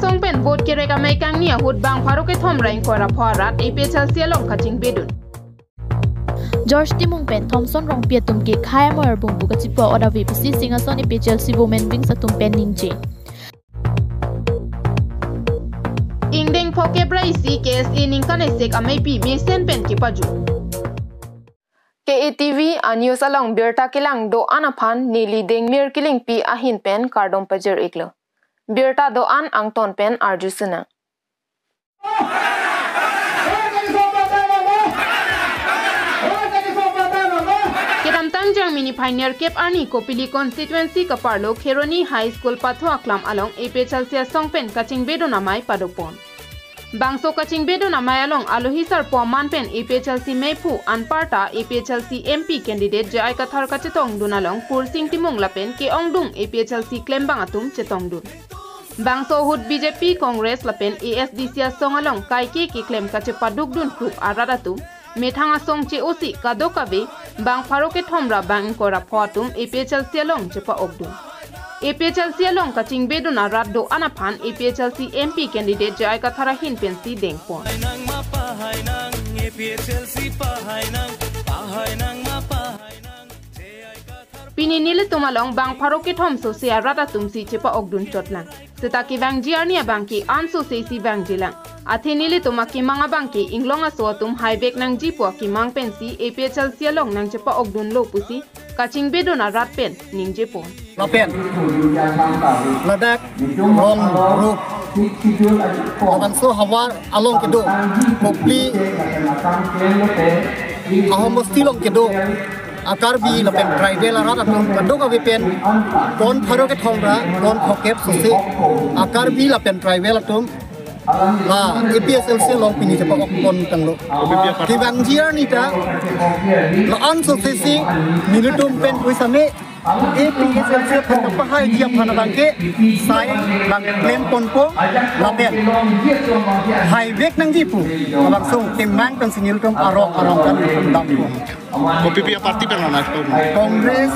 song pen vote ke rega mai kang nia hut bang pharo ke thom rain ko ra pharat APHL sialong khaching bedun George Timung pen Thompson rong pia tum ke khaya moer bung bu ka chipo oda vi pisi singason APHL si women wing satum pen ningje Ingdeng phoke brai si KSA ning kan sek amai pi mesen pen ke paju KATV a news along Berta kilang do anaphan nili deng mir kiling pi ahin pen kardom pajer iklo Berta do an angton pen arjusuna Kedam Tanjang mini pioneer Cape Arni Kopili constituency ka parlo Kheroni High School patho aklam along APHL sia songpen kaching bedo namai padopon Bangso kaching bedo namai along alohisar poman pen APHL si mepu anparta APHL si MP candidate jai kathar kachetong dunalong pursing timung lapen ke ongdung APHL si klembang atum chetong dun Bangso hut BJP Congress lapen ASD sia song along kaiki ki klem kache paduk dun group aradatum Methanga song che osi kadokabe bang pharoke thomra bang kora photum APHL sialong chepa ogdun APHL sialong kaching beduna raddo anaphan APHL si MP candidate jai kathara hin pensi dengpon Pini nile tumalong bang pharoke thom so sia rata tumsi chepa ogdun chotlang setaki bang jiarnia bangki anso se si bang jilang Athe nili tumaki manga bangki inglonga so tum highback nang jipo ki mang pensi APHL sialong nang chepa ogdun lo pusi kaching bedona rat pen ning jepon Lapen ladak rong rup akan so hawa along kedo kopli ahom stilong kedo akar bi lapen driver la rat atum kado ka pen don pharo ke thomra don phokep sose akar bi lapen driver atum la APHL se long pini chepa okpon tanglo ki bang jiar ni ta la an so se minutum pen puisame APHL se phata pahai dia phana bangke sai bang claim ponpo lapen highway nang jipu bang sung timang kan singil tom arong kan dam PPP parti penana Congress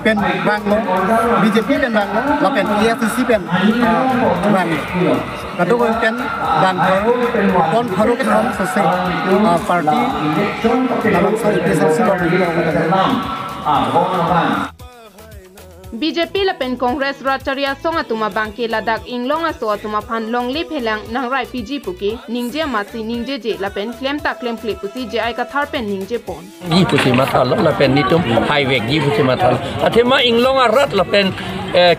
pen bang lo BJP pen bang lo lapen AFC pen bang kado ko pen bang kon pharo ke thom sose party namang sa APHL BJP lapen Congress Racharia songa tuma bangke ladak inglonga so tuma phan longlip helang nang rai PG puki ningje masi ningje je lapen claim ta claim clip pusi je ai ka thar pen ningje pon gi pusi mathal lapen nitum highway gi pusi mathal athema inglonga rat lapen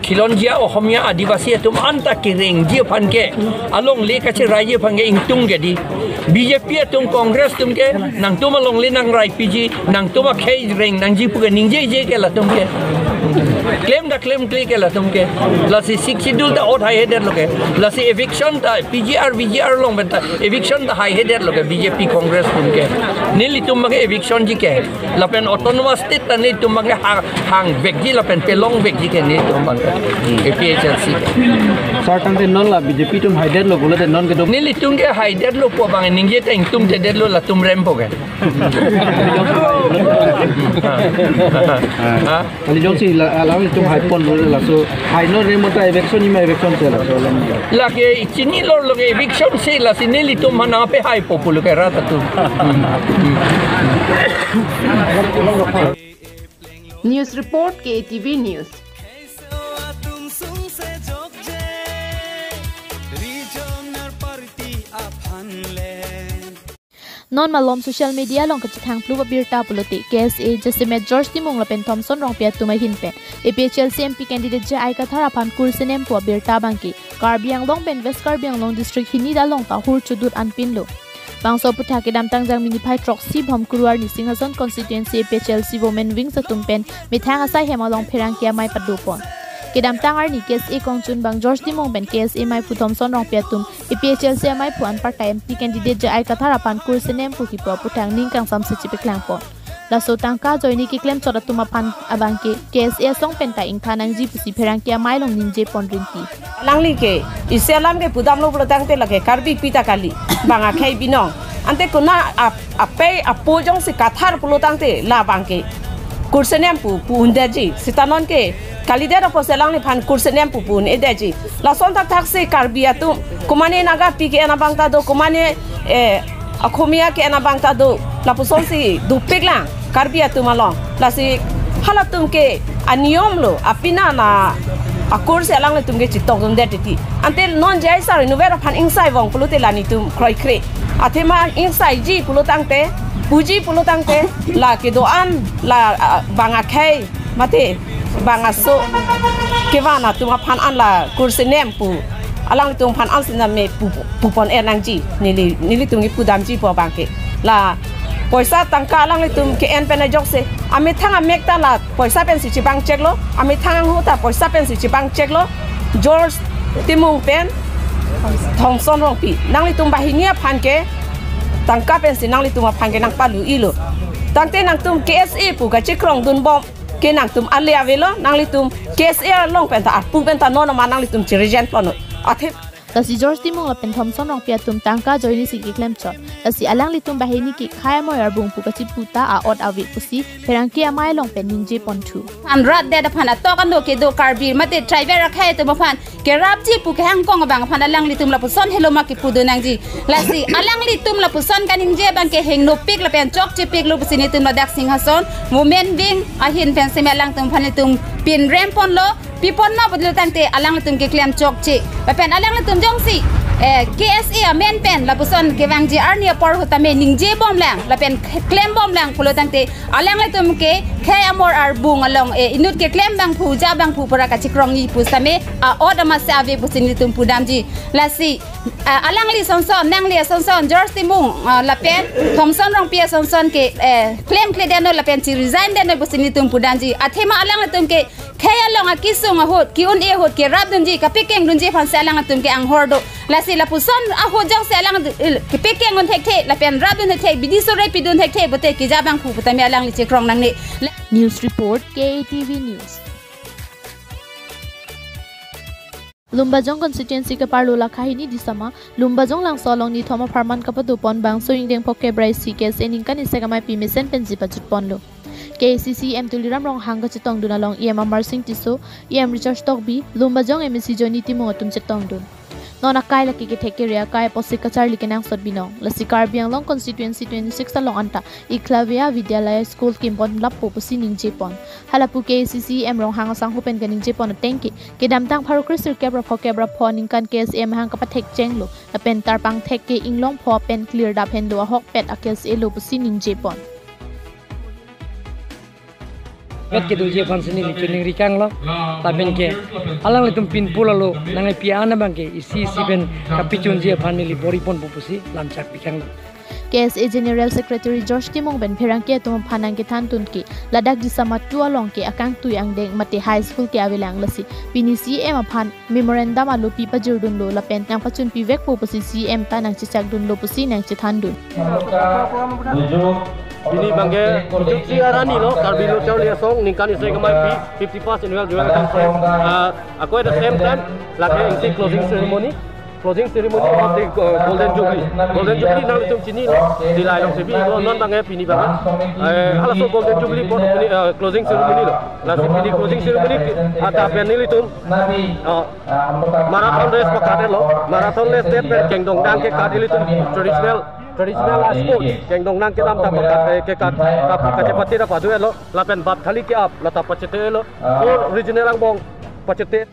khilonjia ohomia adivasi tum anta kiring ji phanke along le ka che rai je phange ingtung ge di BJP tum Congress tum ke nang tuma long le nang rai PG nang tuma khei ring nang ji pu ge ningje je ke la tum ke claim da claim click ke la tum ke la si sikidul da ot high header loke la si eviction da VGR long benta eviction da high header loke BJP Congress tum ke nili tum ma eviction ji ke la pen autonomous state ta ni tum ma hang bek ji la pen pelong bek ji ke ni tum ma APHL si sartan de non la BJP tum high header lo bola de non ke dum nili tum ke high header lo po bang ningje ta tum de lo la tum rempo ke ha ali jongsi la tum high pon la so high no remote eviction ni eviction se la so la ke chini lo ke eviction se la sineli tum mana pe high popular ke rata tu News report KTV News non malom social media long ka chithang plu birta politi KSA Jessimet George Timung lapen Thompson rong pia tumai hin pen APHL CMP candidate ja ai ka thara phan kursenem po birta bangki Karbiang long pen West Karbiang long district hinida long ta hur chudut anpin lo bangso putha ke dam tangjang mini phai troxy bhom kurwar ni singason constituency APHL si women wing satum pen mithang asai hemalong pherang kia mai padupon Kedam tangar ni KSA kongchun bang George Timong ben KSA mai pu Thompson rong piatum APHL se mai puan partai MP candidate ja ai kathara pan kursenem pu ki pro putang ning kang sam se chipek lang po la so tangka joini ki claim chora tuma pan abangke KSA song penta ing thanang ji pusi pherang kia mai long ninje pon rinti langli ke iselam ke pudam lo protang te lage karbi pita kali banga khai binong ante kuna ape apojong se kathar pulotang te la bangke kursenem pu undaji sitanon ke kali dia rapo selang ni pan kurse nem pupun edaji la son tak se karbia tu kumane naga pike ana bangta do kumane akhomia ke ana bangta do la puson si du piglang karbia tu malong la si halatum ke aniom lo apina na akur se alang le tumge chitok dum de ti antel non jai sar no vera phan insai wong pulute lani tum kroi kre athema insai ji pulutangte puji pulutangte la ke do an la banga khai mate banga so kevana tuma phan an la kurse nem pu alang tum phan an sina me pu pon enang ji nili tum gi pudam ji po bangke la poisa tangka alang le tum ke en pena jok se ame thanga mekta la poisa pen si bang check lo ame thanga huta poisa pen si bang check lo George timung pen Thomson rong pi nang le tum bahinia phan ke tangka pen si nang le tum phan ke nang palu ilo tangte nang tum KSA pu ka chekrong dun bom ke nang tum alia velo nang litum KSA long pen ta pu pen ta no ma nang litum chirijan pano athe Lasi George Timong lapen Thomson rong pia tum tangka joini si klem chot lasi alang litum bahini ki khaya mo yar bung pu ka chi puta a od awi pusi perangki amai long pen ninje pontu an rat de da phana to kan do ke do karbir mate driver rakhay to mafan ke rap ji pu ke hang kong bang phana alang litum la puson hello ma ki pu do nang ji lasi alang litum la puson kan ninje bang ke heng no pik la pen chok chi pik lu pusini tum la dak sing hason moment bing a hin pen se melang tum phani tum pin rem pon lo pipon ma bodlo tangte alang litum ke klem chok chi ba pen alang litum jong si KSA men pen la puson ke wang ji arnia por hota me ningje bom lang la pen claim bom lang pulo tangte alang le tum ke khay amor ar bung along inut ke claim bang puja bang pu para ka chikrong ni pusame a odama sa ave pusin tum pudam ji la si alang li son nang li son George Timung la pen Thomson rong pia son ke claim cle deno la pen chi resign deno pusin tum pudam ji athema alang le tum ke khay along a kisung a hot ki un e hot ke rab dun ji ka pikeng dun ji phan sa alang tum ke ang hordo la si la puson a ho jong se alang ke pikeng on thek la pen rab dun thek bidi so re pidun thek bote ki jabang pu putame alang li chikrong nang ni News Report KATV News Lumbajong constituency ke parlo la kahini di sama Lumbajong lang solong ni thoma farman kapatu pon bang so ingdeng poke brai CKS eningkan isegamai pimesen penji pachut ponlo KCC M Tuliram rong hangga chitong dun along EM Amar Singh Tiso EM Richard Stockby Lumbajong MSC Joni Timo atum chitong dun nona kai laki ke theke ria kai posik kachar likenang sot binong lasi Karbiang long constituency 26 along anta Iklavia Vidyalaya school kimpon lappo pusi ningje pon halapu KCC M rong hang sang hupen ganing je pon tengki ke damtang pharu krisir kebra pho ningkan KSM hang ka pathek chenglo la pen tarpang theke inglong pho pen clear da pen do hok pet akels elo pusi ningje pon Met ke dulje fansini lichening rikang lo taben ke alang litum pin pula lo nangai piana bangke isi ben kapichun je family boripon pupusi lamchak pikang lo KSA General Secretary George Timong ben pherangke tum phanang ke than tun ke ladak di sama tua long ke akang tu yang deng mate high school ke awelang lasi pini CM aphan memorandum alu pi pajur dun lo lapen yang pachun pi vek pupusi CM tanang chichak dun lo pusi nang chithan dun Bini bangke ujuk si arani lo Karbi lo chau lia song ningkan isai kamai pi 50% annual dual conference aku at the same time laki ingsi closing ceremony of the golden jubilee nang litum chini lo dilai long sebi lo non bangke pini bangke hala so golden jubilee board closing ceremony lo la pini closing ceremony ata pen litum marathon race pakade lo marathon race state per kengdong dang ke kadi litum traditional sports keng dong nang kitam ta pakat ke kacepati da padu elo lapen bat khali ke ap lata pachete elo or regional ang bong pachete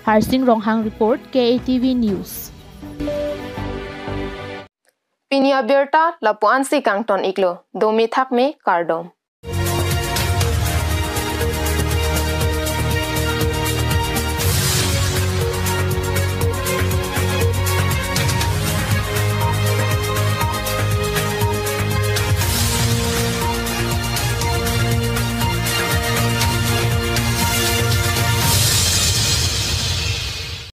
Harsing Ronghang report KATV News Pinia Berta Lapuan si Kangton Iklo Domi Thak me Kardom